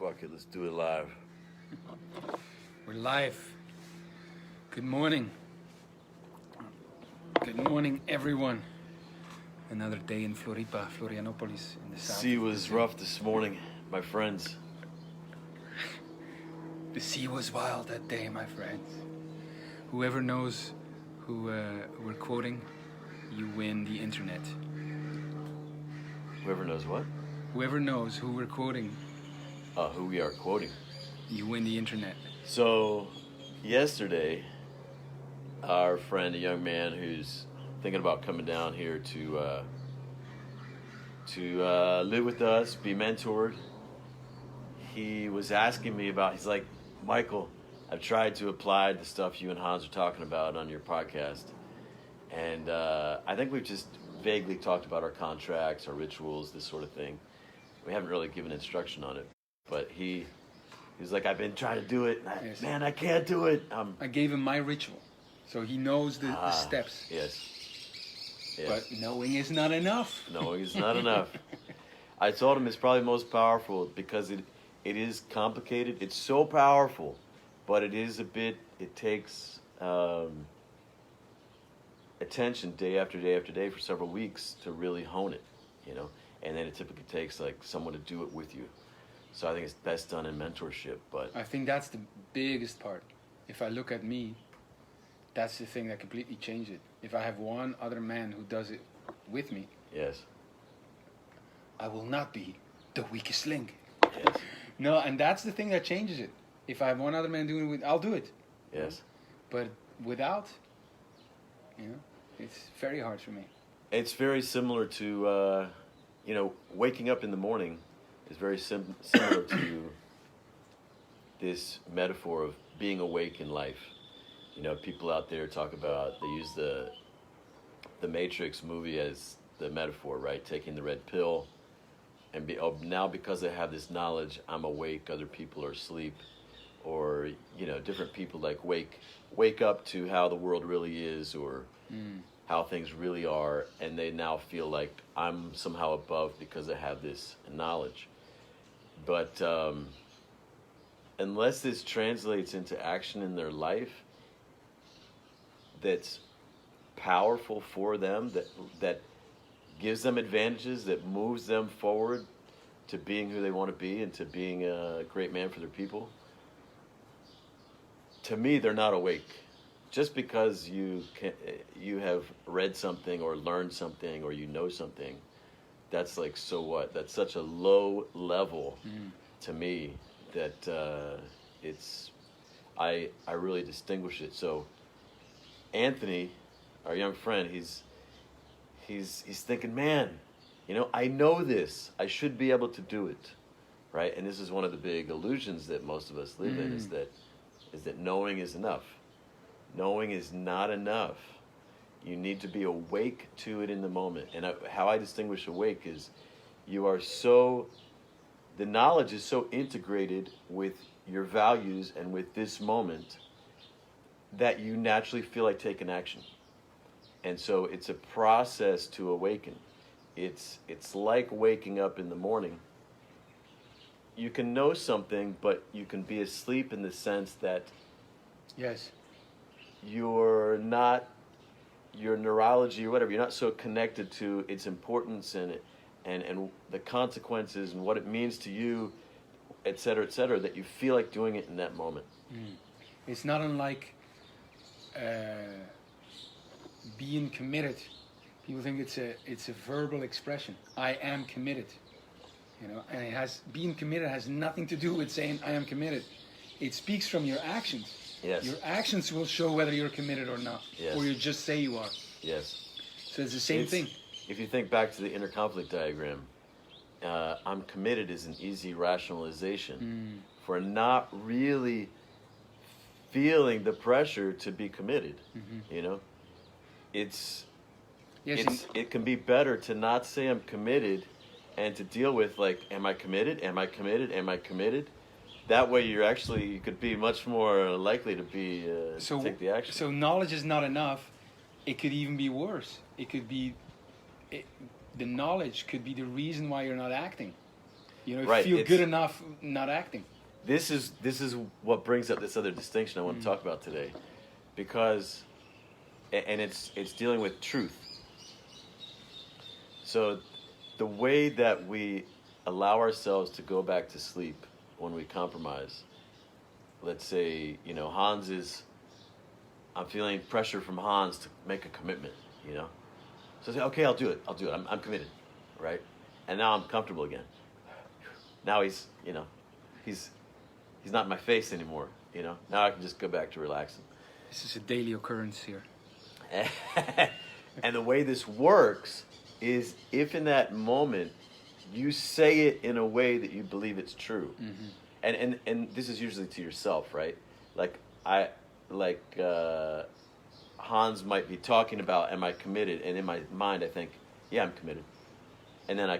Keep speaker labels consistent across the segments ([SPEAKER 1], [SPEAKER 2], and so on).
[SPEAKER 1] Fuck it, let's do it live.
[SPEAKER 2] We're live. Good morning. Good morning, everyone. Another day in Florianopolis in the south.
[SPEAKER 1] Sea was rough this morning, my friends.
[SPEAKER 2] The sea was wild that day, my friends. Whoever knows who we're quoting, you win the internet.
[SPEAKER 1] Whoever knows what?
[SPEAKER 2] Whoever knows who we're quoting,
[SPEAKER 1] who we are quoting.
[SPEAKER 2] You win the internet.
[SPEAKER 1] So, yesterday, our friend, a young man who's thinking about coming down here to live with us, be mentored, he was asking me about, he's like, Michael, I've tried to apply the stuff you and Hans are talking about on your podcast. And I think we've just vaguely talked about our contracts, our rituals, this sort of thing. We haven't really given instruction on it. But he's like, I've been trying to do it.
[SPEAKER 2] Yes.
[SPEAKER 1] Man, I can't do it.
[SPEAKER 2] I gave him my ritual. So he knows the steps.
[SPEAKER 1] Yes.
[SPEAKER 2] But knowing is not enough.
[SPEAKER 1] Knowing is not enough. I told him it's probably most powerful because it is complicated. It's so powerful, but it takes attention day after day after day for several weeks to really hone it, and then it typically takes like someone to do it with you. So I think it's best done in mentorship. But
[SPEAKER 2] I think that's the biggest part. If I look at me, that's the thing that completely changed it. If I have one other man who does it with me,
[SPEAKER 1] yes,
[SPEAKER 2] I will not be the weakest link.
[SPEAKER 1] Yes.
[SPEAKER 2] No, and that's the thing that changes it. If I have one other man doing it with, I'll do it.
[SPEAKER 1] Yes.
[SPEAKER 2] But without, it's very hard for me.
[SPEAKER 1] It's very similar to, waking up in the morning is very similar to this metaphor of being awake in life. People out there talk about, they use the Matrix movie as the metaphor, right? Taking the red pill and now because I have this knowledge, I'm awake, other people are asleep. Or, different people like wake up to how the world really is or how things really are, and they now feel like I'm somehow above because I have this knowledge. But unless this translates into action in their life that's powerful for them, that gives them advantages, that moves them forward to being who they want to be and to being a great man for their people, to me, they're not awake. Just because you have read something or learned something or you know something, that's like, so what? That's such a low level to me that I really distinguish it. So Anthony, our young friend, he's thinking, man, I know this. I should be able to do it, right? And this is one of the big illusions that most of us live in, is that knowing is enough. Knowing is not enough. You need to be awake to it in the moment. And how I distinguish awake is the knowledge is so integrated with your values and with this moment that you naturally feel like taking action. And so it's a process to awaken. It's like waking up in the morning. You can know something, but you can be asleep in the sense that
[SPEAKER 2] yes,
[SPEAKER 1] your neurology or whatever, you're not so connected to its importance and the consequences and what it means to you, et cetera, that you feel like doing it in that moment.
[SPEAKER 2] It's not unlike being committed. People think it's a verbal expression. I am committed. And being committed has nothing to do with saying I am committed. It speaks from your actions.
[SPEAKER 1] Yes.
[SPEAKER 2] Your actions will show whether you're committed or not.
[SPEAKER 1] Yes.
[SPEAKER 2] Or you just say you are.
[SPEAKER 1] Yes.
[SPEAKER 2] So it's the same thing.
[SPEAKER 1] If you think back to the inner conflict diagram, I'm committed is an easy rationalization for not really feeling the pressure to be committed. It can be better to not say I'm committed and to deal with like, am I committed? Am I committed? Am I committed? That way you could be much more likely to be take the action.
[SPEAKER 2] So knowledge is not enough. It could even be worse. It could be the knowledge could be the reason why you're not acting. You know,
[SPEAKER 1] Right,
[SPEAKER 2] feel
[SPEAKER 1] it's-
[SPEAKER 2] good enough not acting.
[SPEAKER 1] This is what brings up this other distinction I want to talk about today, because, and it's dealing with truth. So, the way that we allow ourselves to go back to sleep when we compromise. Let's say, you know, I'm feeling pressure from Hans to make a commitment, you know. So I say, okay, I'll do it. I'm committed, right? And now I'm comfortable again. Now he's not in my face anymore, you know. Now I can just go back to relaxing.
[SPEAKER 2] This is a daily occurrence here.
[SPEAKER 1] And the way this works is if in that moment you say it in a way that you believe it's true. Mm-hmm. And this is usually to yourself, right? Hans might be talking about, am I committed? And in my mind I think, yeah, I'm committed. And then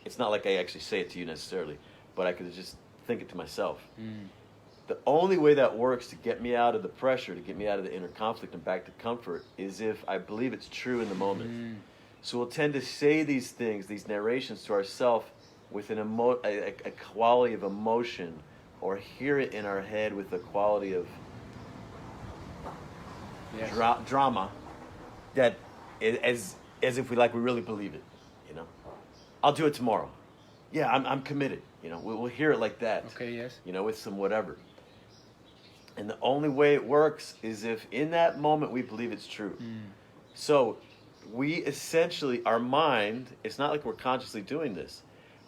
[SPEAKER 1] it's not like I actually say it to you necessarily, but I could just think it to myself. The only way that works to get me out of the pressure, to get me out of the inner conflict and back to comfort, is if I believe it's true in the moment. So we'll tend to say these things, these narrations to ourselves with a quality of emotion, or hear it in our head with a quality of drama, that as if we really believe it, you know. I'll do it tomorrow. Yeah, I'm committed. You know, we'll hear it like that.
[SPEAKER 2] Okay, yes.
[SPEAKER 1] You know, with some whatever. And the only way it works is if in that moment we believe it's true. So we essentially, our mind, it's not like we're consciously doing this,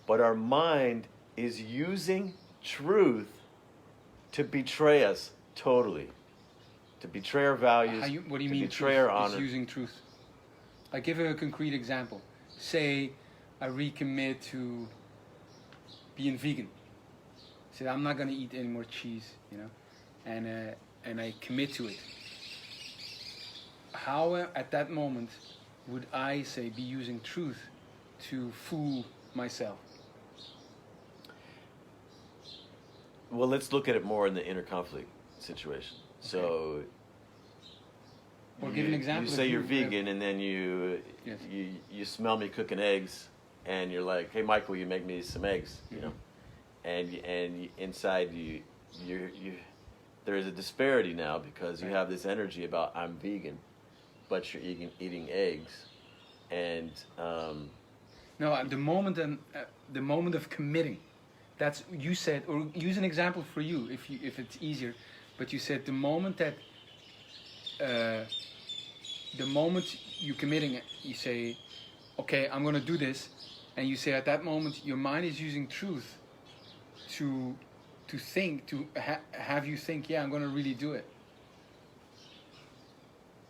[SPEAKER 1] but our mind is using truth to betray us totally. To betray our values,
[SPEAKER 2] What do you
[SPEAKER 1] to
[SPEAKER 2] mean
[SPEAKER 1] betray our honor.
[SPEAKER 2] Is using truth? I give a concrete example. Say I recommit to being vegan. Say I'm not going to eat any more cheese, you know, and I commit to it. How at that moment would I say be using truth to fool myself?
[SPEAKER 1] Well, let's look at it more in the inner conflict situation. Okay. So,
[SPEAKER 2] or give an example.
[SPEAKER 1] You say you're vegan, and then you smell me cooking eggs, and you're like, "Hey, Michael, you make me some eggs," you know, and inside you there is a disparity now because you have this energy about I'm vegan, but you're eating eggs, and
[SPEAKER 2] no, the moment of committing. That's you said, or use an example for you if it's easier. But you said the moment that the moment you're committing, you say, okay, I'm going to do this, and you say at that moment your mind is using truth to think, to have you think, yeah, I'm going to really do it.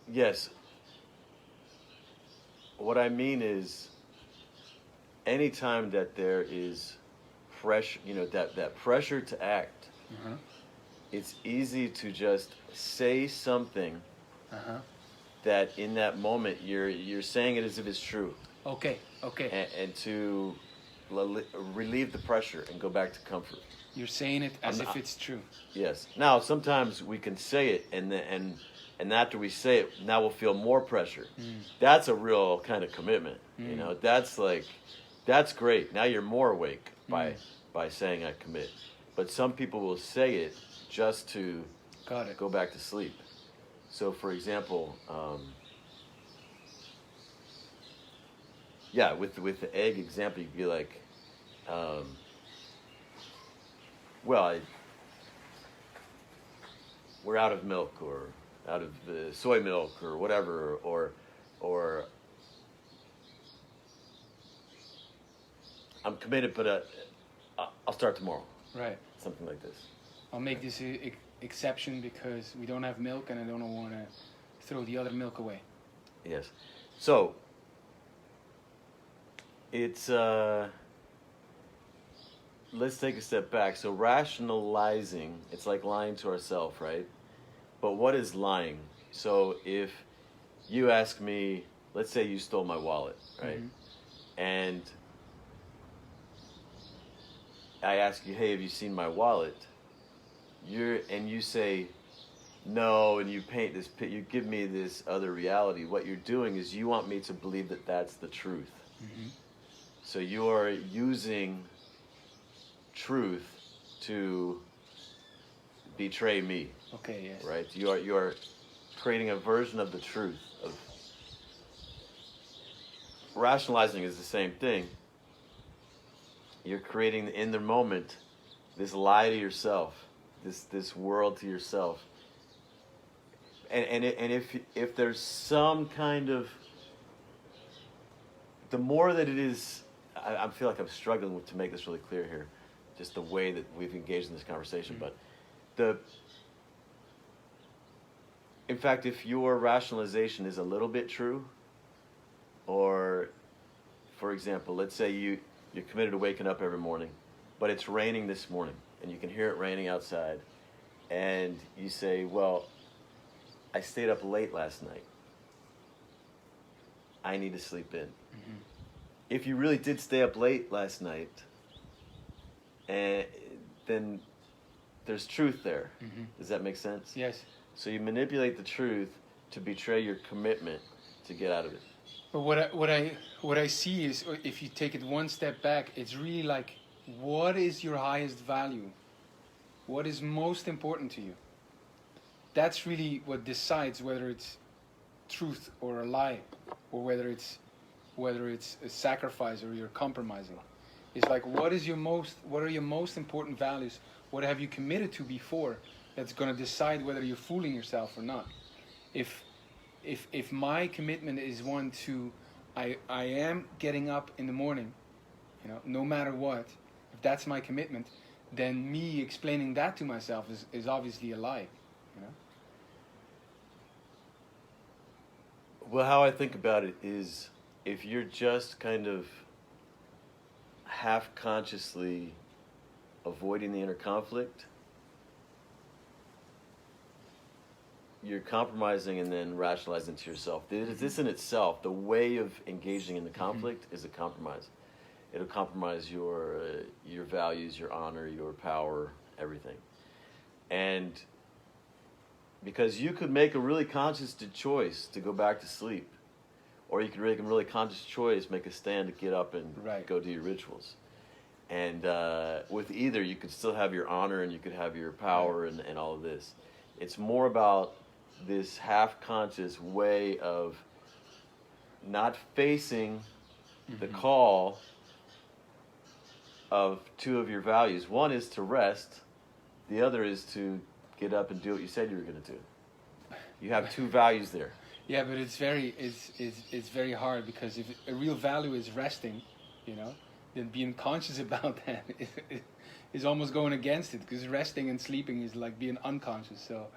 [SPEAKER 1] Yes. What I mean is, anytime that there is pressure, you know, that pressure to act, it's easy to just say something that in that moment you're saying it as if it's true.
[SPEAKER 2] Okay.
[SPEAKER 1] And to relieve the pressure and go back to comfort.
[SPEAKER 2] You're saying it as if it's true.
[SPEAKER 1] Yes. Now, sometimes we can say it, and after we say it, now we'll feel more pressure. That's a real kind of commitment. You know, that's great. Now you're more awake by saying I commit. But some people will say it just to go back to sleep. So, for example, with the egg example, you'd be like, we're out of milk, or out of the soy milk, or whatever, or I'm committed, but I'll start tomorrow.
[SPEAKER 2] Right.
[SPEAKER 1] Something like this.
[SPEAKER 2] I'll make this exception because we don't have milk, and I don't want to throw the other milk away.
[SPEAKER 1] Yes. So it's let's take a step back. So rationalizing, it's like lying to ourselves, right? But what is lying? So if you ask me, let's say you stole my wallet, right? And I ask you, hey, have you seen my wallet? You say no, and you paint this you give me this other reality. What you're doing is you want me to believe that that's the truth. So you are using truth to betray me.
[SPEAKER 2] Okay, yes.
[SPEAKER 1] Right? You are creating a version of the truth. Of rationalizing is the same thing. You're creating in the moment this lie to yourself, this world to yourself. And if there's some kind of, the more that it is, I feel like I'm struggling to make this really clear here, just the way that we've engaged in this conversation.
[SPEAKER 2] Mm-hmm.
[SPEAKER 1] But in fact, if your rationalization is a little bit true, or, for example, let's say you're committed to waking up every morning, but it's raining this morning, and you can hear it raining outside, and you say, well, I stayed up late last night. I need to sleep in.
[SPEAKER 2] Mm-hmm.
[SPEAKER 1] If you really did stay up late last night, then there's truth there.
[SPEAKER 2] Mm-hmm.
[SPEAKER 1] Does that make sense?
[SPEAKER 2] Yes.
[SPEAKER 1] So you manipulate the truth to betray your commitment to get out of it.
[SPEAKER 2] But what I see is, if you take it one step back, it's really like, what is your highest value? What is most important to you? That's really what decides whether it's truth or a lie, or whether it's a sacrifice or you're compromising. It's like, what are your most important values? What have you committed to before? That's going to decide whether you're fooling yourself or not. If my commitment is one to, I am getting up in the morning, no matter what, if that's my commitment, then me explaining that to myself is obviously a lie.
[SPEAKER 1] Well, how I think about it is, if you're just kind of half-consciously avoiding the inner conflict, you're compromising and then rationalizing to yourself. This in itself, the way of engaging in the conflict, is a compromise. It'll compromise your values, your honor, your power, everything. And because you could make a really conscious choice to go back to sleep, or you could make a really conscious choice, make a stand to get up and go do your rituals. And with either, you could still have your honor and you could have your power and all of this. It's more about this half-conscious way of not facing the call of two of your values. One is to rest. The other is to get up and do what you said you were going to do. You have two values there.
[SPEAKER 2] Yeah, but it's very hard, because if a real value is resting, then being conscious about that is almost going against it, because resting and sleeping is like being unconscious. So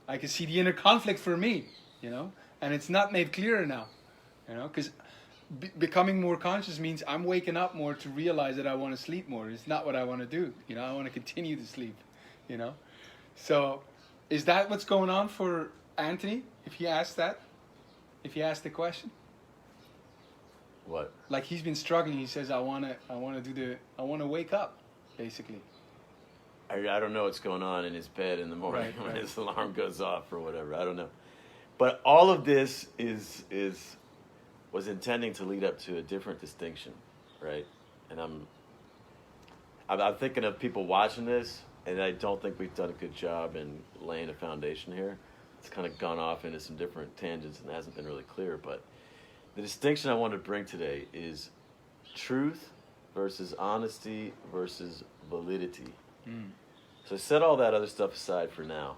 [SPEAKER 2] I can see the inner conflict for me, and it's not made clearer now, because becoming more conscious means I'm waking up more to realize that I want to sleep more. It's not what I want to do. I want to continue to sleep, So is that what's going on for Anthony, if he asked that? If he asked the question?
[SPEAKER 1] What?
[SPEAKER 2] Like, he's been struggling. He says, I want to wake up, basically.
[SPEAKER 1] I don't know what's going on in his bed in the morning when his alarm goes off or whatever. I don't know. But all of this was intending to lead up to a different distinction, right? And I'm thinking of people watching this, and I don't think we've done a good job in laying a foundation here. It's kind of gone off into some different tangents and hasn't been really clear. But the distinction I want to bring today is truth versus honesty versus validity. So set all that other stuff aside for now.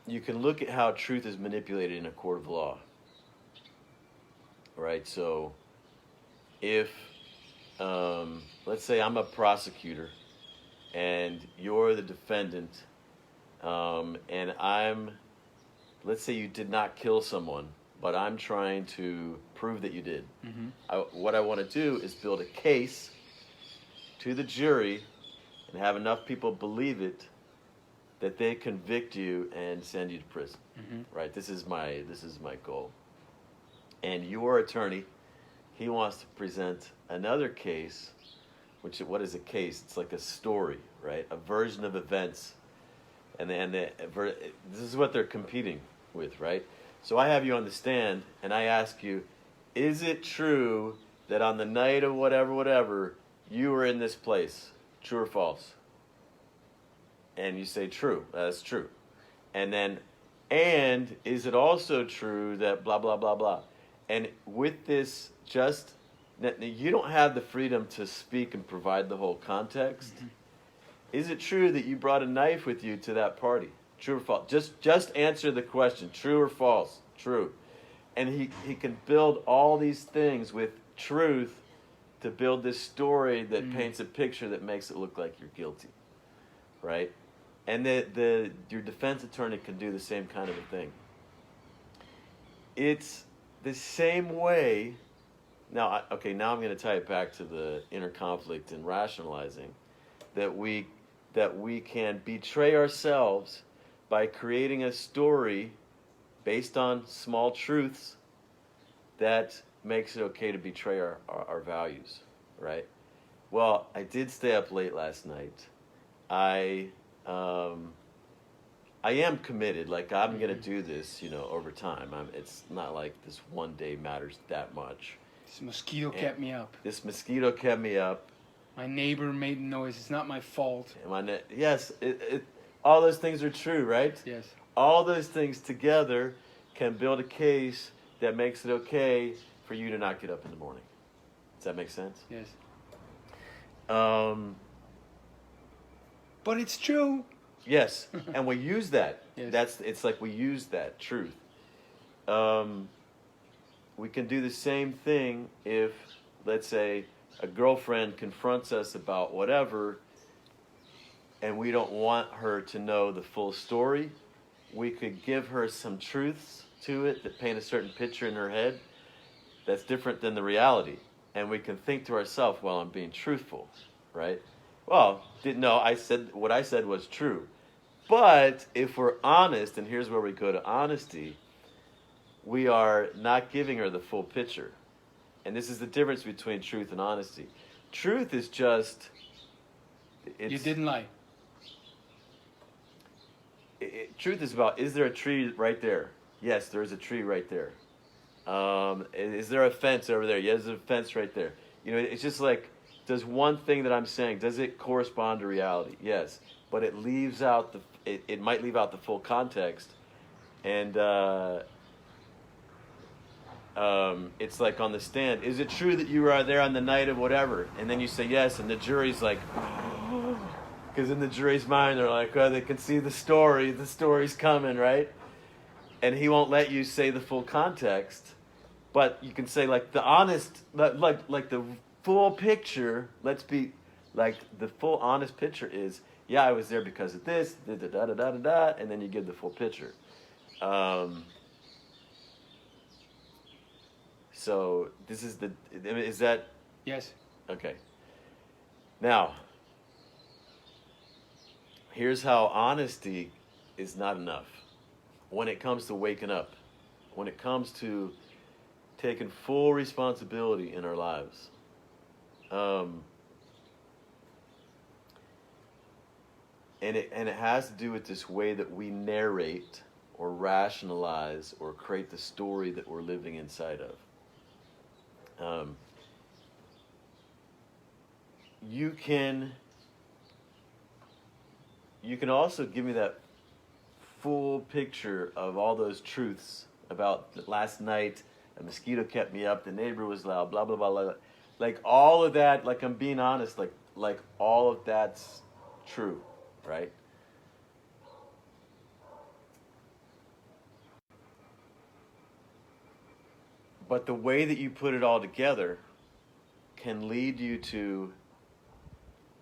[SPEAKER 1] You can look at how truth is manipulated in a court of law. Right? So if, let's say I'm a prosecutor and you're the defendant, and let's say you did not kill someone, but I'm trying to prove that you did. What I want to do is build a case to the jury and have enough people believe it that they convict you and send you to prison. Right? This is my goal. And your attorney, he wants to present another case, what is a case? It's like a story, right? A version of events. And this is what they're competing with, right? So I have you on the stand, and I ask you, is it true that on the night of whatever, you were in this place, true or false? And you say true, that's true. And then, and is it also true that blah, blah, blah, blah. And with this, just, you don't have the freedom to speak and provide the whole context. Mm-hmm. Is it true that you brought a knife with you to that party? True or false? Just answer the question, true or false? True. And he can build all these things with truth to build this story that paints a picture that makes it look like you're guilty, right? And your defense attorney can do the same kind of a thing. It's the same way. Now I'm going to tie it back to the inner conflict and rationalizing that we can betray ourselves by creating a story based on small truths that makes it okay to betray our values, right? Well, I did stay up late last night. I am committed. Like, I'm going to do this, over time. It's not like this one day matters that much.
[SPEAKER 2] This mosquito kept me up.
[SPEAKER 1] This mosquito kept me up.
[SPEAKER 2] My neighbor made noise. It's not my fault.
[SPEAKER 1] Yes, all those things are true, right?
[SPEAKER 2] Yes.
[SPEAKER 1] All those things together can build a case that makes it okay for you to not get up in the morning. Does that make sense?
[SPEAKER 2] Yes. But it's true.
[SPEAKER 1] Yes, and we use that.
[SPEAKER 2] Yes.
[SPEAKER 1] It's like we use that truth. We can do the same thing if, let's say, a girlfriend confronts us about whatever, and we don't want her to know the full story. We could give her some truths to it that paint a certain picture in her head that's different than the reality. And we can think to ourselves, well, I'm being truthful, right? Well, what I said was true. But if we're honest, and here's where we go to honesty, we are not giving her the full picture. And this is the difference between truth and honesty. Truth is just...
[SPEAKER 2] You didn't lie.
[SPEAKER 1] Truth is about, is there a tree right there? Yes, there is a tree right there. Is there a fence over there? Yes, there's a fence right there. It's just like, does one thing that I'm saying, does it correspond to reality? Yes, but it leaves out it might leave out the full context. And it's like on the stand, is it true that you were there on the night of whatever? And then you say yes, and the jury's like, because in the jury's mind, they're like, oh, they can see the story's coming, right? And he won't let you say the full context, but you can say like the honest, like the full picture. Let's be like the full honest picture is, yeah, I was there because of this, da da da da da da, and then you give the full picture. So this is is that?
[SPEAKER 2] Yes.
[SPEAKER 1] Okay. Now, here's how honesty is not enough. When it comes to waking up, when it comes to taking full responsibility in our lives, and it has to do with this way that we narrate or rationalize or create the story that we're living inside of. You can also give me that full picture of all those truths about last night, a mosquito kept me up, the neighbor was loud, blah, blah, blah, blah. Like all of that, like I'm being honest, like all of that's true, right? But the way that you put it all together can lead you to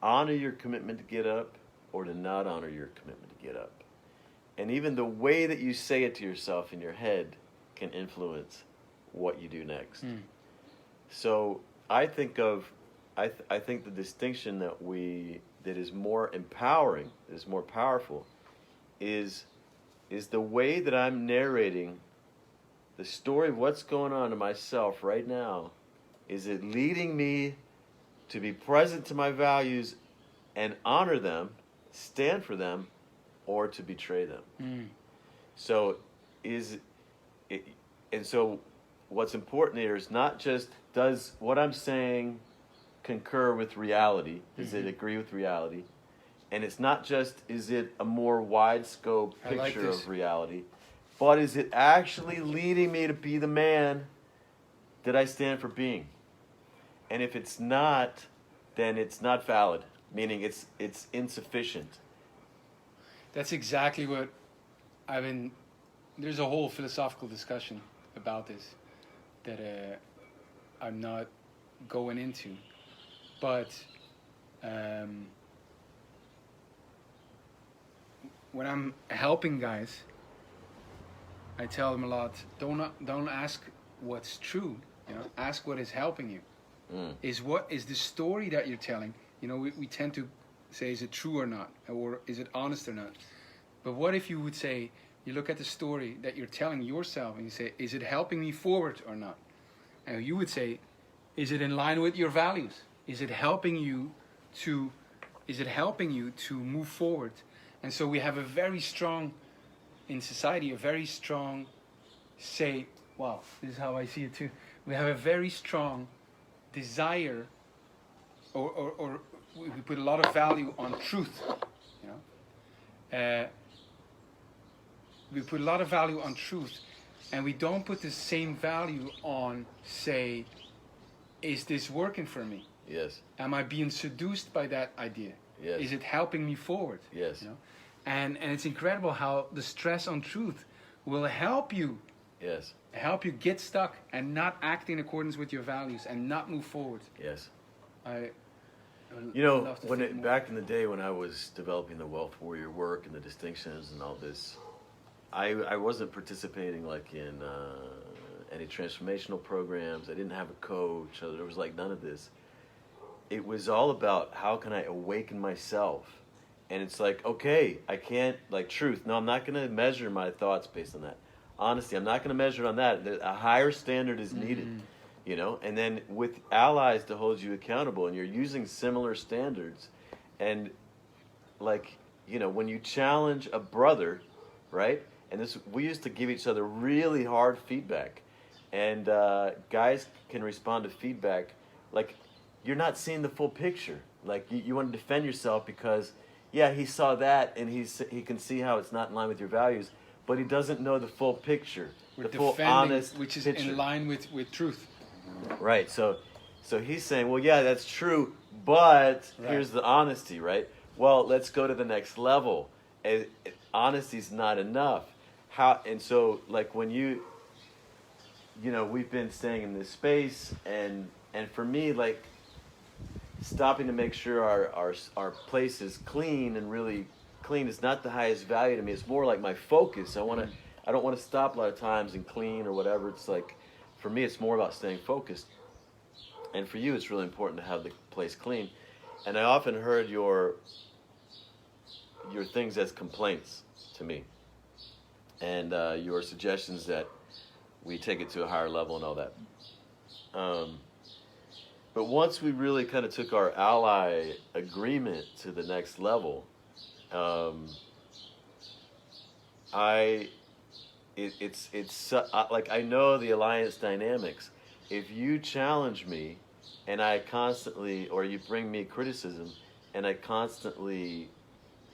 [SPEAKER 1] honor your commitment to get up or to not honor your commitment to get up. And even the way that you say it to yourself in your head can influence what you do next. So I think the distinction that is more empowering, that is more powerful, is the way that I'm narrating the story of what's going on in myself right now. Is it leading me to be present to my values and honor them, stand for them, or to betray them? So so what's important here is not just does what I'm saying concur with reality? Does it agree with reality? And it's not just, is it a more wide scope picture of reality, but is it actually leading me to be the man that I stand for being? And if it's not, then it's not valid, meaning it's insufficient.
[SPEAKER 2] That's exactly what I've been. There's a whole philosophical discussion about this that I'm not going into, but when I'm helping guys, I tell them a lot. Don't ask what's true. Ask what is helping you. Is the story that you're telling? We tend to say, is it true or not, or is it honest or not? But what if you would say, you look at the story that you're telling yourself and you say, is it helping me forward or not? And you would say, is it in line with your values? Is it helping you to move forward? And so we have a very strong, in society, a very strong say, wow, this is how I see it too. We have a very strong desire, or we put a lot of value on truth. We put a lot of value on truth, and we don't put the same value on, say, is this working for me?
[SPEAKER 1] Yes.
[SPEAKER 2] Am I being seduced by that idea?
[SPEAKER 1] Yes.
[SPEAKER 2] Is it helping me forward?
[SPEAKER 1] Yes.
[SPEAKER 2] And it's incredible how the stress on truth will help you.
[SPEAKER 1] Yes.
[SPEAKER 2] Help you get stuck and not act in accordance with your values and not move forward.
[SPEAKER 1] Yes.
[SPEAKER 2] Love to
[SPEAKER 1] Back in the day when I was developing the Wealth Warrior work and the distinctions and all this, I wasn't participating like in any transformational programs. I didn't have a coach. There was like none of this. It was all about how can I awaken myself. And it's like, okay, I can't, like truth. No, I'm not going to measure my thoughts based on that. Honesty, I'm not going to measure it on that. A higher standard is needed, And then with allies to hold you accountable, and you're using similar standards, and like, when you challenge a brother, right? And we used to give each other really hard feedback, and guys can respond to feedback like you're not seeing the full picture. Like you want to defend yourself because, yeah, he saw that and he can see how it's not in line with your values, but he doesn't know the full picture, the full honest
[SPEAKER 2] which is
[SPEAKER 1] picture.
[SPEAKER 2] in line with truth.
[SPEAKER 1] Right. So he's saying, well, yeah, that's true, but here's the honesty, right? Well, let's go to the next level. Honesty's not enough. And so like when we've been staying in this space, and for me, like stopping to make sure our place is clean and really clean is not the highest value to me. It's more like my focus. I don't want to stop a lot of times and clean or whatever. It's like, for me, it's more about staying focused. And for you, it's really important to have the place clean. And I often heard your things as complaints to me, and your suggestions that we take it to a higher level and all that. But once we really kind of took our ally agreement to the next level, like I know the alliance dynamics. If you challenge me, and I constantly, or you bring me criticism, and I constantly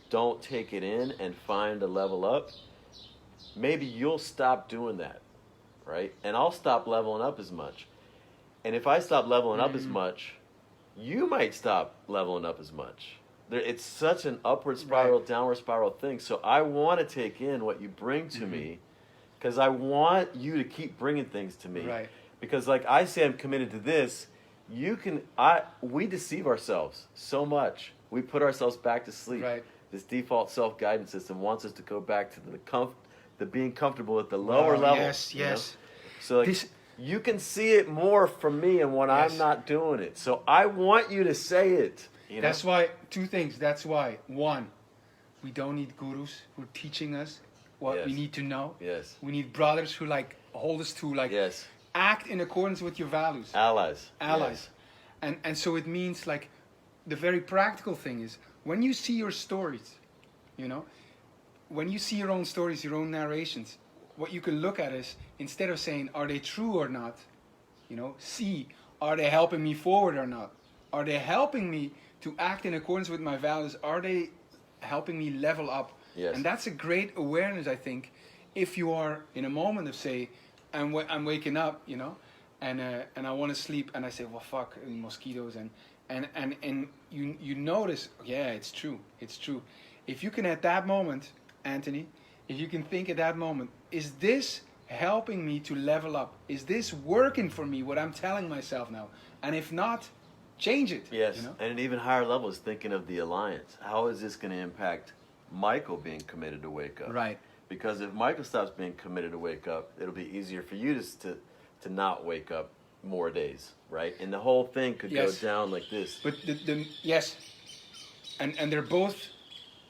[SPEAKER 1] don't take it in and find a level up, maybe you'll stop doing that, right? And I'll stop leveling up as much. And if I stop leveling up as much, you might stop leveling up as much. It's such an upward spiral, downward spiral thing. So I want to take in what you bring to me, because I want you to keep bringing things to me.
[SPEAKER 2] Right.
[SPEAKER 1] Because like I say, I'm committed to this. We deceive ourselves so much. We put ourselves back to sleep.
[SPEAKER 2] Right.
[SPEAKER 1] This default self-guidance system wants us to go back to the being comfortable at the lower level.
[SPEAKER 2] Yes.
[SPEAKER 1] So like, you can see it more from me and when I'm not doing it. So I want you to say it.
[SPEAKER 2] That's why, two things. That's why, one, we don't need gurus who are teaching us what we need to know.
[SPEAKER 1] Yes.
[SPEAKER 2] We need brothers who hold us to act in accordance with your values.
[SPEAKER 1] Allies.
[SPEAKER 2] Yes. And so it means the very practical thing is when you see your stories, when you see your own stories, your own narrations, what you can look at is, instead of saying, are they true or not, see, are they helping me forward or not? Are they helping me to act in accordance with my values? Are they helping me level up?
[SPEAKER 1] Yes.
[SPEAKER 2] And that's a great awareness, I think, if you are in a moment of, say, I'm waking up, you know, and I want to sleep, and I say, well, fuck, mosquitoes, and you notice, yeah, it's true. If you can at that moment, Anthony, if you can think at that moment, is this helping me to level up? Is this working for me, what I'm telling myself now? And if not, change it.
[SPEAKER 1] Yes,
[SPEAKER 2] You know?
[SPEAKER 1] and an even higher level is thinking of the alliance. How is this going to impact Michael being committed to wake up?
[SPEAKER 2] Right.
[SPEAKER 1] Because if Michael stops being committed to wake up, it'll be easier for you to not wake up more days, right? And the whole thing could
[SPEAKER 2] Yes.
[SPEAKER 1] go down like this.
[SPEAKER 2] But yes, and they're both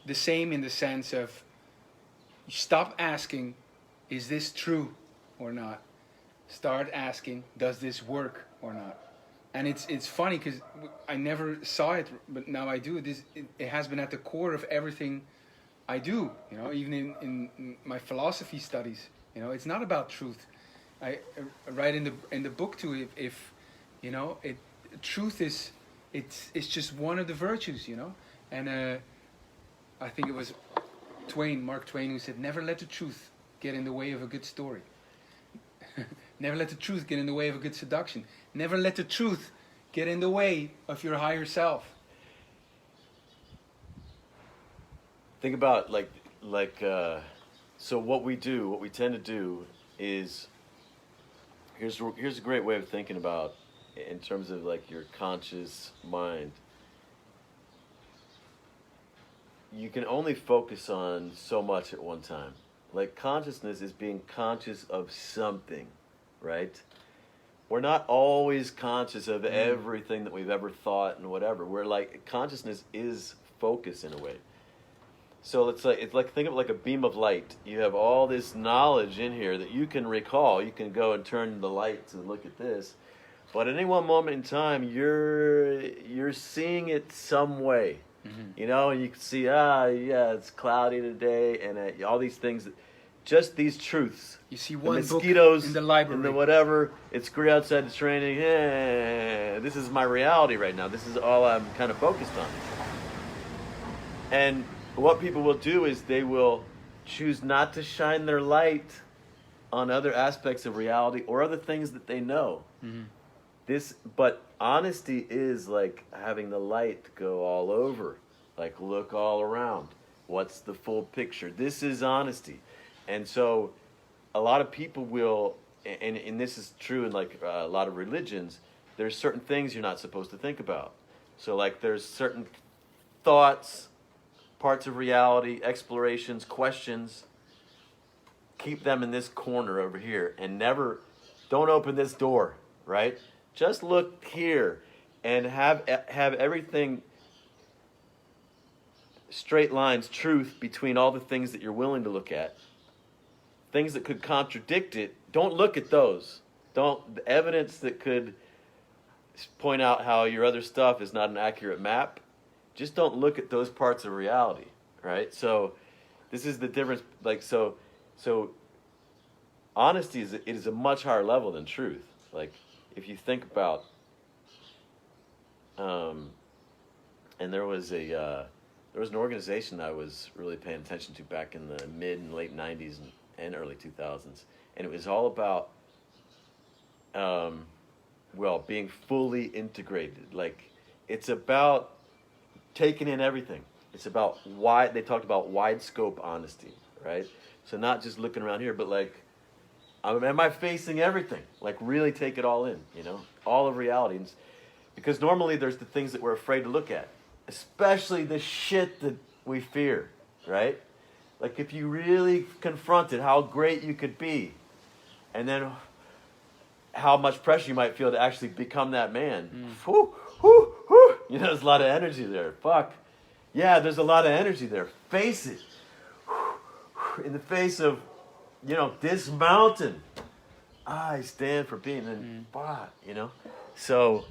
[SPEAKER 2] the same in the sense of, you stop asking, is this true or not? Start asking, does this work or not? And it's funny because I never saw it, but now I do. It has been at the core of everything I do. You know, even in my philosophy studies. You know, it's not about truth. I write in the book too. If you know, truth is it's just one of the virtues. You know, and I think it was Mark Twain, who said, "Never let the truth get in the way of a good story. Never let the truth get in the way of a good seduction. Never let the truth get in the way of your higher self."
[SPEAKER 1] Think about so what we tend to do is, here's a great way of thinking about in terms of like your conscious mind. You can only focus on so much at one time. Like consciousness is being conscious of something, right? We're not always conscious of everything that we've ever thought and whatever. We're like, consciousness is focus in a way. So it's like think of it like a beam of light. You have all this knowledge in here that you can recall. You can go and turn the lights and look at this. But at any one moment in time, you're seeing it some way. Mm-hmm. You know, and you can see, it's cloudy today, and all these things, just these truths.
[SPEAKER 2] You see one
[SPEAKER 1] mosquitoes
[SPEAKER 2] book in the library,
[SPEAKER 1] and the whatever. It's great outside. It's raining. This is my reality right now. This is all I'm kind of focused on. And what people will do is they will choose not to shine their light on other aspects of reality or other things that they know. Mm-hmm. But honesty is like having the light go all over, like look all around. What's the full picture? This is honesty. And so a lot of people will, and this is true in like a lot of religions, there's certain things you're not supposed to think about. So like there's certain thoughts, parts of reality, explorations, questions, keep them in this corner over here and don't open this door, right? Just look here and have everything straight lines, truth between all the things that you're willing to look at. Things that could contradict it, don't look at those. The evidence that could point out how your other stuff is not an accurate map, just don't look at those parts of reality, right? So this is the difference. Like so honesty is a much higher level than truth. Like if you think about, and there was an organization I was really paying attention to back in the mid and late 90s and early 2000s, and it was all about being fully integrated. Like it's about taking in everything. It's about they talked about wide scope honesty, right? So not just looking around here, but like, am I facing everything? Like really take it all in, you know, all of reality. Because normally there's the things that we're afraid to look at, especially the shit that we fear, right? Like if you really confronted how great you could be, and then how much pressure you might feel to actually become that man. Whew, whew, whew. You know, there's a lot of energy there. Fuck. Yeah, there's a lot of energy there. Face it. In the face of, you know, this mountain, I stand for being in spot, you know? So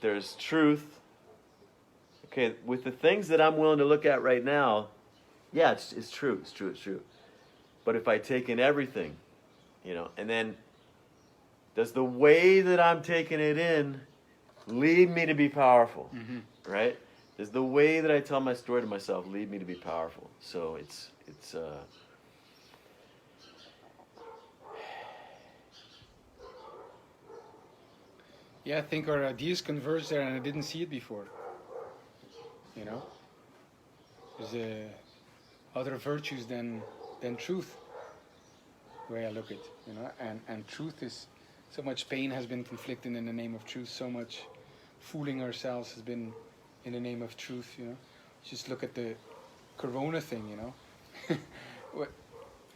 [SPEAKER 1] there's truth. Okay, with the things that I'm willing to look at right now, yeah, it's true. But if I take in everything, you know, and then does the way that I'm taking it in lead me to be powerful, right? Does the way that I tell my story to myself lead me to be powerful? So it's
[SPEAKER 2] Yeah, I think our ideas converge there, and I didn't see it before. You know, there's other virtues than truth. The way I look at it, you know, and truth is so much pain has been inflicted in the name of truth. So much fooling ourselves has been in the name of truth. You know, just look at the Corona thing. You know,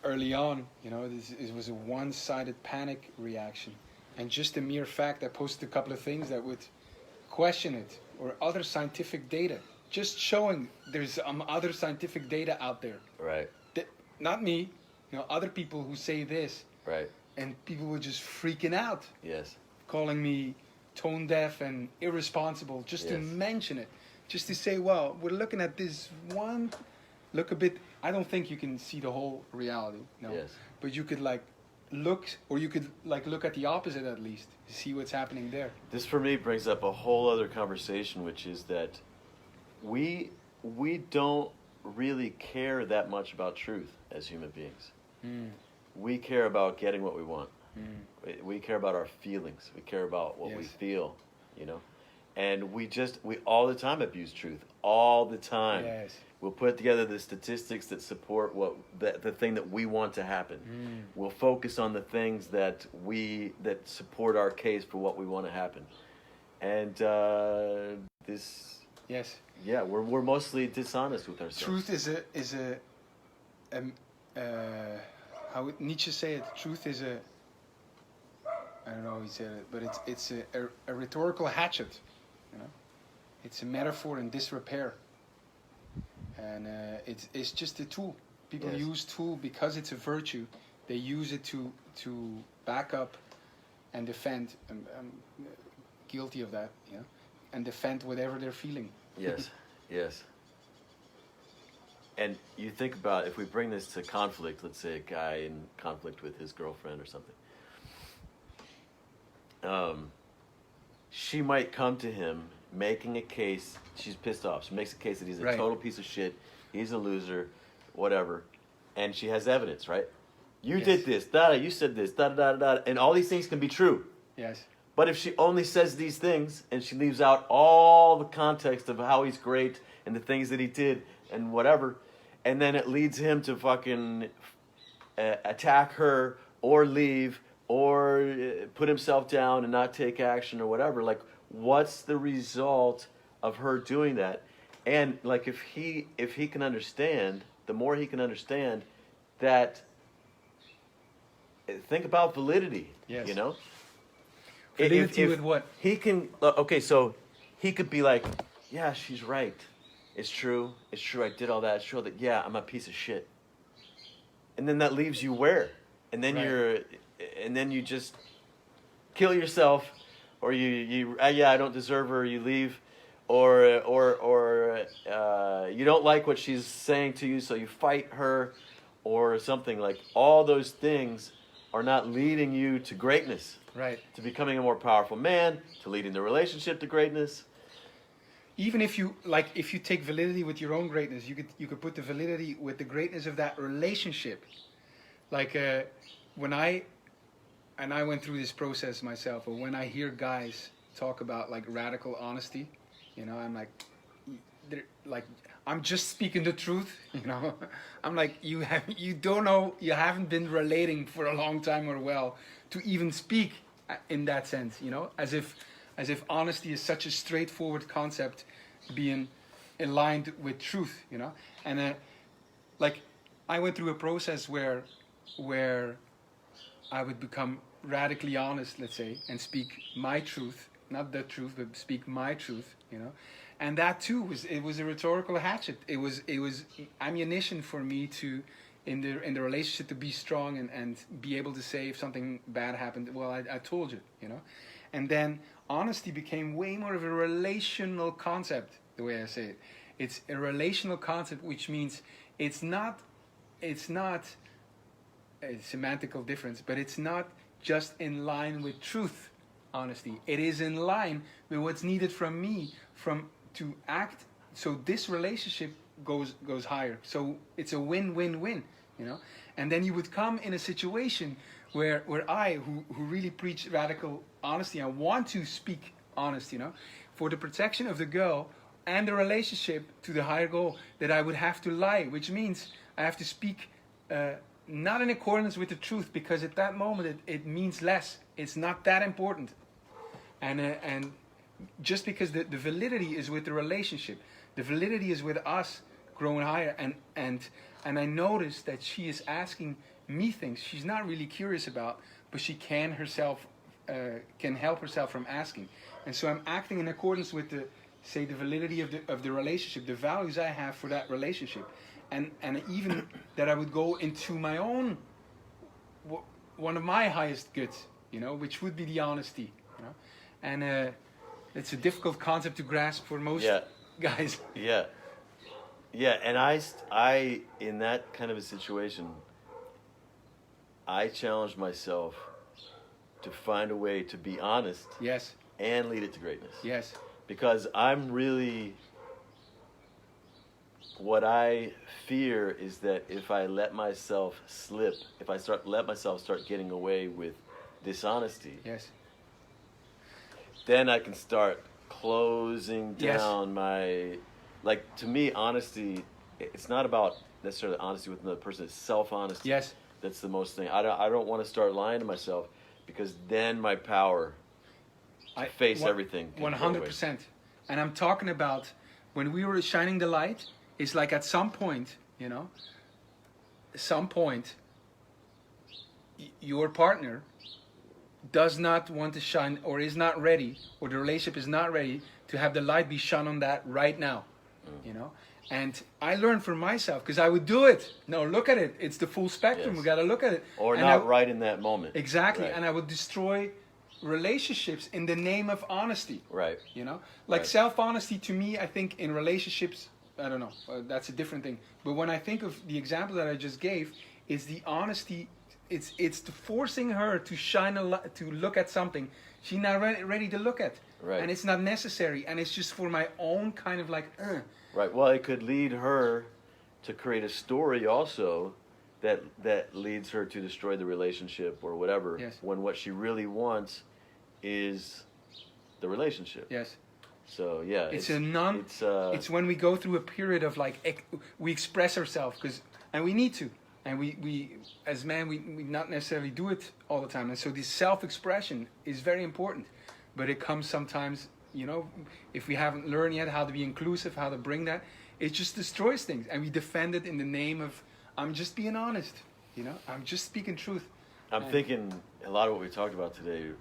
[SPEAKER 2] early on, you know, it was a one-sided panic reaction. And just the mere fact I posted a couple of things that would question it, or other scientific data, just showing there's other scientific data out there.
[SPEAKER 1] right,
[SPEAKER 2] Not me, you know, other people who say this.
[SPEAKER 1] right,
[SPEAKER 2] And people were just freaking out,
[SPEAKER 1] yes,
[SPEAKER 2] calling me tone deaf and irresponsible, just to
[SPEAKER 1] Yes.
[SPEAKER 2] mention it. Just to say, well, we're looking at this one, look a bit, I don't think you can see the whole reality, no.
[SPEAKER 1] Yes.
[SPEAKER 2] But you could like look, or you could like look at the opposite at least, see what's happening there.
[SPEAKER 1] This for me brings up a whole other conversation, which is that we don't really care that much about truth as human beings. We care about getting what we want. We care about our feelings. We care about what we
[SPEAKER 2] Yes.
[SPEAKER 1] feel, you know. And we all the time abuse truth. All the time.
[SPEAKER 2] Yes.
[SPEAKER 1] We'll put together the statistics that support the thing that we want to happen. We'll focus on the things that support our case for what we want to happen. And
[SPEAKER 2] Yes.
[SPEAKER 1] yeah, we're mostly dishonest with ourselves.
[SPEAKER 2] Truth is a how would Nietzsche say it? Truth is a, I don't know how he said it, but it's a rhetorical hatchet, you know. It's a metaphor in disrepair, and it's just a tool. People
[SPEAKER 1] Yes.
[SPEAKER 2] use tool because it's a virtue. They use it to back up and defend. I'm guilty of that, you know, and defend whatever they're feeling.
[SPEAKER 1] Yes, yes. And you think about, if we bring this to conflict, let's say a guy in conflict with his girlfriend or something. She might come to him making a case. She's pissed off. She makes a case that he's a
[SPEAKER 2] Right.
[SPEAKER 1] total piece of shit. He's a loser, whatever. And she has evidence, right? You
[SPEAKER 2] Yes.
[SPEAKER 1] did this, da, you said this, da, da, da, da. And all these things can be true.
[SPEAKER 2] Yes.
[SPEAKER 1] But if she only says these things and she leaves out all the context of how he's great and the things that he did and whatever, and then it leads him to fucking attack her or leave or put himself down and not take action or whatever, like, what's the result of her doing that? And like, if he can understand, the more he can understand that, think about validity.
[SPEAKER 2] Yes.
[SPEAKER 1] You know,
[SPEAKER 2] Validity with what?
[SPEAKER 1] He can, okay, so he could be like, yeah, she's right. It's true. I did all that. It's true that, yeah, I'm a piece of shit. And then that leaves you where? And then
[SPEAKER 2] Right.
[SPEAKER 1] and then you just kill yourself, or you yeah, I don't deserve her. You leave, or you don't like what she's saying to you, so you fight her, or something. Like, all those things are not leading you to greatness.
[SPEAKER 2] Right.
[SPEAKER 1] To becoming a more powerful man, to leading the relationship to greatness.
[SPEAKER 2] Even if you take validity with your own greatness, you could put the validity with the greatness of that relationship. Like when I went through this process myself, or when I hear guys talk about like radical honesty, you know, I'm like I'm just speaking the truth, you know. I'm like, you don't know, you haven't been relating for a long time or well to even speak in that sense, you know, as if honesty is such a straightforward concept, being aligned with truth, you know. And like, I went through a process where I would become radically honest, let's say, and speak my truth, not the truth, but speak my truth, you know. And that too was a rhetorical hatchet. It was ammunition for me to, in the relationship, to be strong and be able to say if something bad happened, well, I told you, you know. And then honesty became way more of a relational concept, the way I say it. It's a relational concept, which means it's not a semantical difference, but it's not just in line with truth, honesty. It is in line with what's needed from me to act so this relationship goes higher. So it's a win-win-win, you know. And then you would come in a situation where I, who really preach radical honesty, I want to speak honest, you know, for the protection of the girl and the relationship to the higher goal, that I would have to lie, which means I have to speak not in accordance with the truth, because at that moment it means less. It's not that important. And just because the validity is with the relationship, the validity is with us growing higher. And I notice that she is asking me things she's not really curious about, but she can help herself from asking. And so I'm acting in accordance with the validity of the relationship, the values I have for that relationship, and even that I would go into my own, one of my highest goods, you know, which would be the honesty, you know. And it's a difficult concept to grasp for most guys.
[SPEAKER 1] Yeah. And I in that kind of a situation, I challenged myself to find a way to be honest.
[SPEAKER 2] Yes.
[SPEAKER 1] And lead it to greatness.
[SPEAKER 2] Yes.
[SPEAKER 1] Because I'm really, what I fear is that if I let myself slip, if I let myself start getting away with dishonesty,
[SPEAKER 2] yes,
[SPEAKER 1] then I can start closing down my, like, to me, honesty, it's not about necessarily honesty with another person, it's self-honesty.
[SPEAKER 2] Yes.
[SPEAKER 1] That's the most thing. I don't want to start lying to myself, because then my power to face everything.
[SPEAKER 2] 100%. And I'm talking about when we were shining the light, it's like at some point, you know, your partner does not want to shine, or is not ready, or the relationship is not ready to have the light be shone on that right now, you know. And I learned for myself, because I would do it. No, look at it. It's the full spectrum. We got to look at it.
[SPEAKER 1] Or and not right in that moment.
[SPEAKER 2] Exactly.
[SPEAKER 1] Right.
[SPEAKER 2] And I would destroy relationships in the name of honesty.
[SPEAKER 1] Right.
[SPEAKER 2] You know, like self-honesty to me, I think in relationships, I don't know, that's a different thing. But when I think of the example that I just gave, is the honesty. It's the forcing her to shine a light, to look at something she's not ready to look at.
[SPEAKER 1] Right.
[SPEAKER 2] And it's not necessary. And it's just for my own kind of like.
[SPEAKER 1] Right. Well, it could lead her to create a story also that leads her to destroy the relationship or whatever.
[SPEAKER 2] Yes.
[SPEAKER 1] When what she really wants is the relationship.
[SPEAKER 2] Yes.
[SPEAKER 1] So yeah,
[SPEAKER 2] it's when we go through a period of like we express ourselves, and we need to, and we as men we not necessarily do it all the time, and so this self-expression is very important, but it comes sometimes, you know, if we haven't learned yet how to be inclusive, how to bring that, it just destroys things, and we defend it in the name of I'm just being honest, you know, I'm just speaking truth.
[SPEAKER 1] I'm thinking a lot of what we talked about today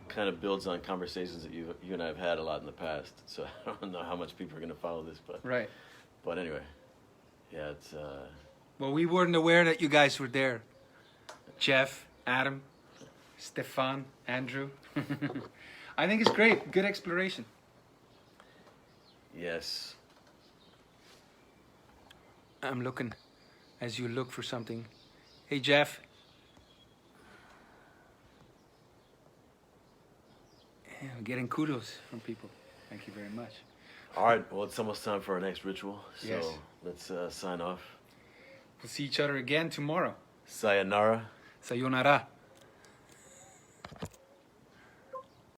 [SPEAKER 1] kind of builds on conversations that you and I have had a lot in the past. So I don't know how much people are going to follow this, but
[SPEAKER 2] right.
[SPEAKER 1] But anyway, yeah, it's.
[SPEAKER 2] Well, we weren't aware that you guys were there. Jeff, Adam, Stefan, Andrew. I think it's great. Good exploration.
[SPEAKER 1] Yes.
[SPEAKER 2] I'm looking as you look for something. Hey, Jeff. Yeah, I'm getting kudos from people. Thank you very much.
[SPEAKER 1] All right. Well, it's almost time for our next ritual. So
[SPEAKER 2] yes.
[SPEAKER 1] Let's sign off.
[SPEAKER 2] We'll see each other again tomorrow.
[SPEAKER 1] Sayonara.
[SPEAKER 2] Sayonara.